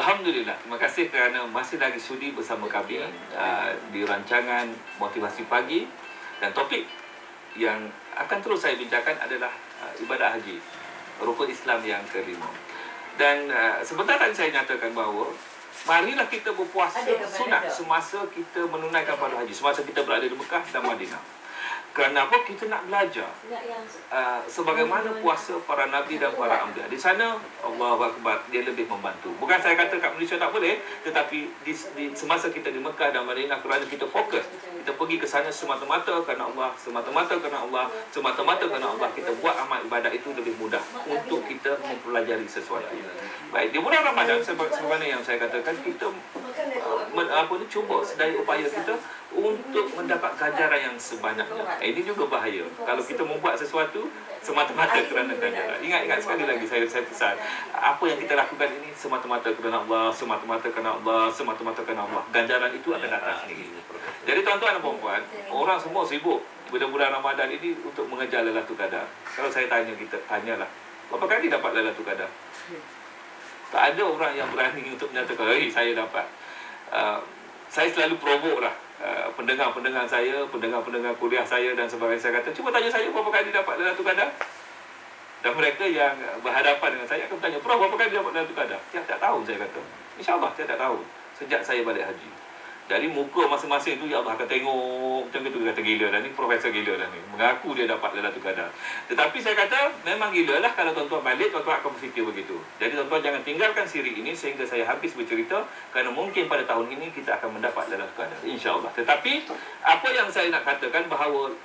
Alhamdulillah, terima kasih kerana masih lagi sudi bersama kami di rancangan Motivasi Pagi. Dan topik yang akan terus saya bincangkan adalah ibadah haji, rukun Islam yang kelima. Dan sebentar tadi saya nyatakan bahawa marilah kita berpuasa sunat semasa kita menunaikan fardu haji, semasa kita berada di Mekah dan Madinah. Kerana apa? Kita nak belajar sebagaimana puasa para nabi dan para anbiya. Di sana, Allahu Akbar, dia lebih membantu. Bukan saya kata kat Malaysia tak boleh, tetapi di semasa kita di Mekah dan Madinah, kerana kita fokus, kita pergi ke sana semata-mata kerana Allah, semata-mata kerana Allah, semata-mata kerana Allah, kita buat amal ibadat itu lebih mudah untuk kita mempelajari sesuatu. Baik, di bulan Ramadan, sebagaimana yang saya katakan, kita cuba sedaya upaya kita untuk mendapat ganjaran yang sebanyaknya. Ini juga bahaya kalau kita membuat sesuatu semata-mata kerana ganjaran. Ingat sekali lagi saya pesan, apa yang kita lakukan ini semata-mata kerana Allah, semata-mata kerana Allah, semata-mata kerana Allah. Ganjaran itu akan datang sendiri. Jadi tuan-tuan dan puan-puan, orang semua sibuk bulan Ramadan ini untuk mengejar Lailatul Qadar. Kalau saya tanyalah, berapa kali dapat Lailatul Qadar? Tak ada orang yang berani untuk menyatakan, saya dapat. Saya selalu provok lah pendengar-pendengar saya, pendengar-pendengar kuliah saya dan sebagainya. Saya kata, cuba tanya saya berapa kali dapat Lailatul Qadar. Dan mereka yang berhadapan dengan saya akan bertanya, Prof, berapa kali dapat Lailatul Qadar? Tiap-tiap tahun, saya kata. InsyaAllah tiap-tiap tahun sejak saya balik haji. Dari muka masing-masing tu, ya Allah akan tengok macam itu. Dia kata, gila dah ni, profesor gila dah ni, mengaku dia dapat Lailatul Qadar. Tetapi saya kata, memang gila lah kalau tuan-tuan balik, tuan-tuan akan berfikir begitu. Jadi tuan-tuan jangan tinggalkan siri ini sehingga saya habis bercerita, kerana mungkin pada tahun ini kita akan mendapat Lailatul Qadar, insya-Allah. Tetapi apa yang saya nak katakan bahawa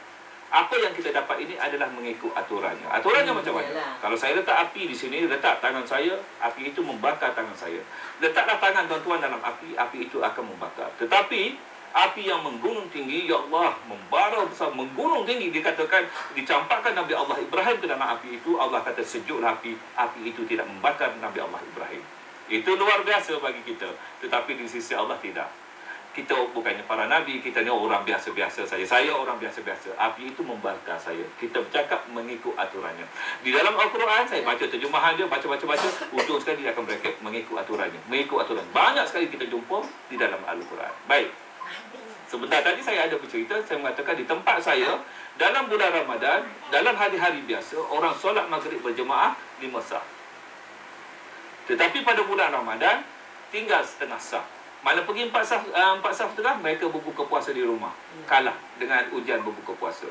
apa yang kita dapat ini adalah mengikut aturannya. Aturannya macam mana? Kalau saya letak api di sini, letak tangan saya, api itu membakar tangan saya. Letaklah tangan tuan-tuan dalam api, api itu akan membakar. Tetapi api yang menggunung tinggi, ya Allah, membara besar, menggunung tinggi, dikatakan, dicampakkan Nabi Allah Ibrahim ke dalam api itu. Allah kata, sejuklah api, api itu tidak membakar Nabi Allah Ibrahim. Itu luar biasa bagi kita. Tetapi di sisi Allah tidak. Kita bukannya para nabi, kita ni orang biasa-biasa saja. Saya orang biasa-biasa. Api itu membakar saya. Kita bercakap mengikut aturannya. Di dalam Al-Quran, saya baca terjemahan dia, baca. Ujung sekali dia akan bracket mengikut aturannya. Mengikut aturan. Banyak sekali kita jumpa di dalam Al-Quran. Baik. Sebentar tadi saya ada bercerita, saya mengatakan di tempat saya, dalam bulan Ramadan, dalam hari-hari biasa, orang solat maghrib berjemaah 5 sah. Tetapi pada bulan Ramadan, tinggal setengah sah. Mana pergi 4 sah setengah, mereka berbuka puasa di rumah. Kalah dengan ujian berbuka puasa.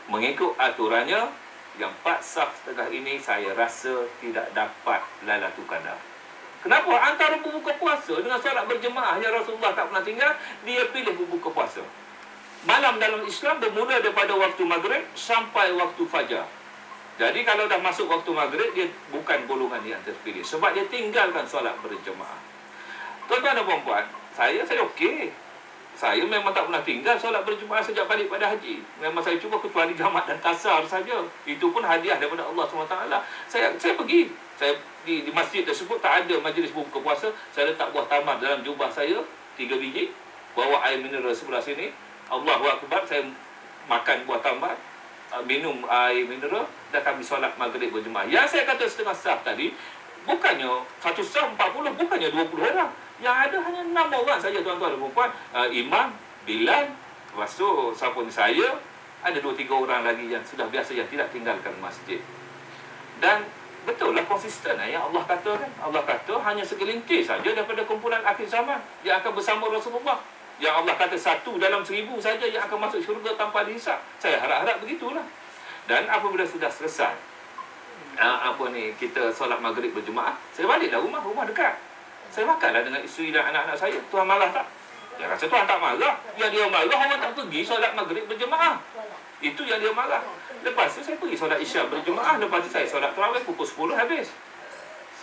Mengikut aturannya, yang 4 sah setengah ini saya rasa tidak dapat Lailatul Qadar. Kenapa? Antara berbuka puasa dengan solat berjemaah yang Rasulullah tak pernah tinggal, dia pilih berbuka puasa. Malam dalam Islam bermula daripada waktu maghrib sampai waktu fajar. Jadi kalau dah masuk waktu maghrib, dia bukan golongan yang terpilih. Sebab dia tinggalkan solat berjemaah. Tuan-tuan dan puan-puan, saya okey. Saya memang tak pernah tinggal solat berjemaah sejak balik pada haji. Memang saya cuba kecuali jamak dan kasar saja. Itu pun hadiah daripada Allah SWT. Saya pergi. Saya di masjid tersebut tak ada majlis buka puasa. Saya letak buah tamar dalam jubah saya, 3 biji. Bawa air mineral sebelah sini. Allahu Akbar, saya makan buah tamar, minum air mineral, dan kami solat maghrib berjemaah. Yang saya kata setengah sah tadi, bukannya 1 sah 40, bukannya 20 orang. Yang ada hanya 6 orang saja, tuan-tuan dan puan-puan. Imam, Bilal, lepas tu siapa ni, saya, ada 2-3 orang lagi yang sudah biasa yang tidak tinggalkan masjid. Dan betul lah konsisten yang Allah kata kan. Allah kata hanya segelintir saja daripada kumpulan akhir zaman yang akan bersama Rasulullah. Yang Allah kata 1 dalam 1000 saja yang akan masuk syurga tanpa dihisap. Saya harap-harap begitulah. Dan apabila sudah selesai kita solat maghrib berjemaah, saya baliklah rumah dekat. Saya makanlah dengan isteri dan anak-anak saya. Tuhan marah tak? Dia rasa Tuhan tak marah. Yang dia marah, orang tak pergi solat maghrib berjemaah. Itu yang dia marah. Lepas tu saya pergi solat isyak berjemaah. Lepas tu saya solat tarawih pukul 10 habis.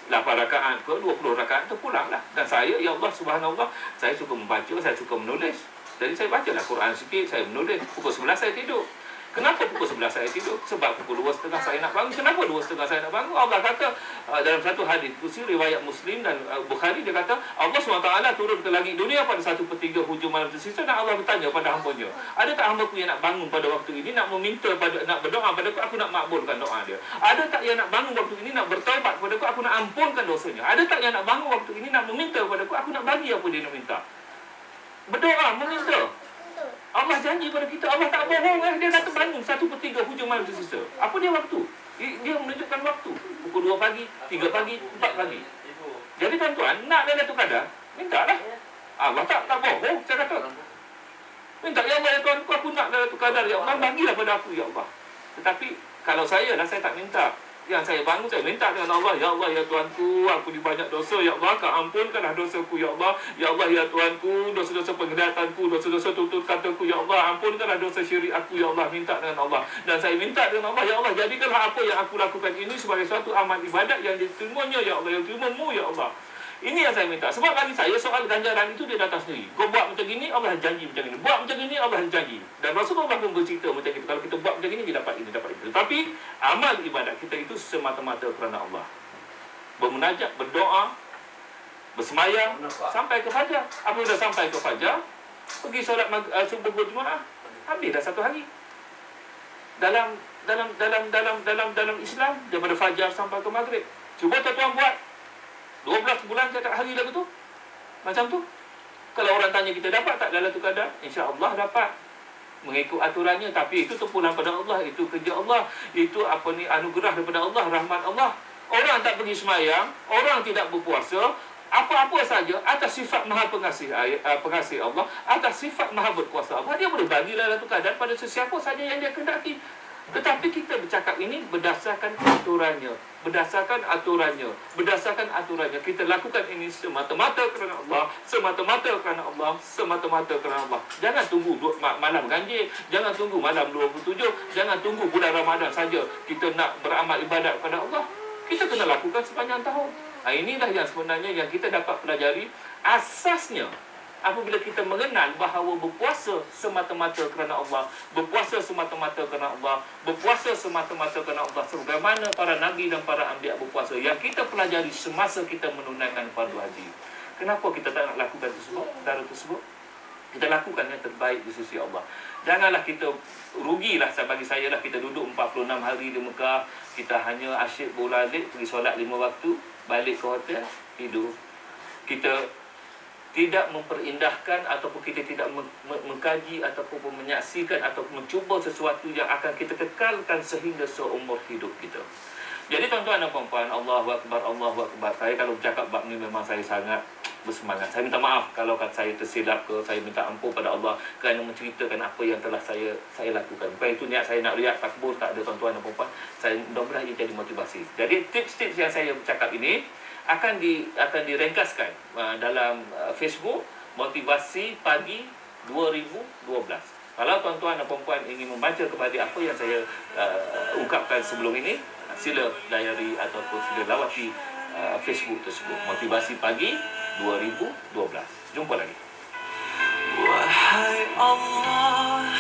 8 rakaat ke 20 rakaat tu pulanglah. Dan saya, ya Allah subhanallah, saya suka membaca, saya suka menulis. Jadi saya bacalah Quran sikit, saya menulis. Pukul 11 saya tidur. Kenapa pukul 11 saya tidur? Sebab pukul 2.30 saya nak bangun. Kenapa 2.30 saya nak bangun? Allah kata dalam satu hadis kursi riwayat Muslim dan Bukhari, dia kata Allah SWT turun ke langit dunia pada 1/3 hujung malam tersisa, dan Allah bertanya pada hamba-Nya, ada tak hamba-Ku yang nak bangun pada waktu ini, nak meminta nak berdoa pada aku nak makbulkan doa dia? Ada tak yang nak bangun waktu ini nak bertaubat kepada aku nak ampunkan dosanya? Ada tak yang nak bangun waktu ini nak meminta kepada aku nak bagi apa dia nak minta? Berdoa, meminta. Allah janji pada kita, Allah tak bohong. Dia kata bangun 1/3 hujung malam tersisa. Apa dia waktu? Dia menunjukkan waktu. Pukul 2 pagi, 3 pagi, 4 pagi. Jadi tuan-tuan, nak Lailatul Qadar, minta lah. Allah tak bohong, saya kata. Minta, ya Allah, ya Tuhan, aku nak Lailatul Qadar, ya Allah, bagilah pada aku, ya Allah. Tetapi, kalau saya saya tak minta. Yang saya bangun, saya minta dengan Allah, ya Allah, ya Tuanku, aku ni banyak dosa, ya Allah, kau ampunkanlah dosaku, ya Allah. Ya Allah, ya Tuanku, dosa-dosa penglihatanku, dosa-dosa tutur kataku, ya Allah, ampunkanlah dosa syirik aku, ya Allah. Minta dengan Allah. Dan saya minta dengan Allah, ya Allah, jadikanlah apa yang aku lakukan ini sebagai suatu amal ibadat yang diterimanya, ya Allah, yang terimamu, ya Allah. Ini yang saya minta. Sebab bagi saya, soal ganjaran itu dia datang sendiri. Kau buat macam ini, Allah janji macam ini. Buat macam ini, Allah janji. Dan Rasulullah pun bercerita macam itu. Kalau kita buat macam ini, dia dapat ini, dapat itu. Tapi, amal ibadat kita itu semata-mata kerana Allah. Bermunajat, berdoa, bersemayam, sampai ke fajar. Apabila dah sampai ke fajar, pergi solat subuh berjemaah, habis dah satu hari. Dalam Islam, daripada fajar sampai ke maghrib. Cuba tuan-tuan buat 12 bulan setiap hari lagu tu. Macam tu. Kalau orang tanya kita dapat tak Lailatul Qadar? InsyaAllah dapat. Mengikut aturannya. Tapi itu tempuhan pada Allah. Itu kerja Allah. Itu anugerah daripada Allah. Rahmat Allah. Orang tak pergi semayang. Orang tidak berpuasa. Apa-apa saja atas sifat maha pengasih Allah. Atas sifat maha berkuasa Allah. Dia boleh bagi Lailatul Qadar pada sesiapa saja yang dia kendaki. Tetapi kita bercakap ini berdasarkan aturannya. Berdasarkan aturannya. Kita lakukan ini semata-mata kerana Allah. Semata-mata kerana Allah. Semata-mata kerana Allah. Jangan tunggu malam ganjil. Jangan tunggu malam 27. Jangan tunggu bulan Ramadan saja kita nak beramal ibadat kepada Allah. Kita kena lakukan sepanjang tahun. Inilah yang sebenarnya yang kita dapat pelajari. Asasnya, apabila kita mengenal bahawa berpuasa semata-mata kerana Allah, berpuasa semata-mata kerana Allah, berpuasa semata-mata kerana Allah, sebagaimana para nabi dan para anbiya berpuasa, yang kita pelajari semasa kita menunaikan fardu haji. Kenapa kita tak nak lakukan perkara tersebut? Kita lakukan yang terbaik di sisi Allah. Janganlah kita rugilah, bagi saya lah, kita duduk 46 hari di Mekah, kita hanya asyik bolalik, pergi solat 5 waktu, balik ke hotel, tidur. Kita tidak memperindahkan ataupun kita tidak mengkaji ataupun menyaksikan ataupun mencuba sesuatu yang akan kita kekalkan sehingga seumur hidup kita. Jadi tuan-tuan dan puan-puan, Allahu Akbar, Allahu Akbar. Saya kalau bercakap bab ni memang saya sangat bersemangat. Saya minta maaf kalau saya tersilap ke, saya minta ampun pada Allah kerana menceritakan apa yang telah saya lakukan. Bukan itu niat saya nak riak takbur, tak ada tuan-tuan dan puan-puan. Saya mudah-mudahan ini jadi motivasi. Jadi tips-tips yang saya bercakap ini akan direngkaskan dalam Facebook Motivasi Pagi 2012. Kalau tuan-tuan dan puan-puan ingin membaca kepada apa yang saya ungkapkan sebelum ini, sila layari ataupun sila lawati Facebook tersebut, Motivasi Pagi 2012. Jumpa lagi. Wahai Allah,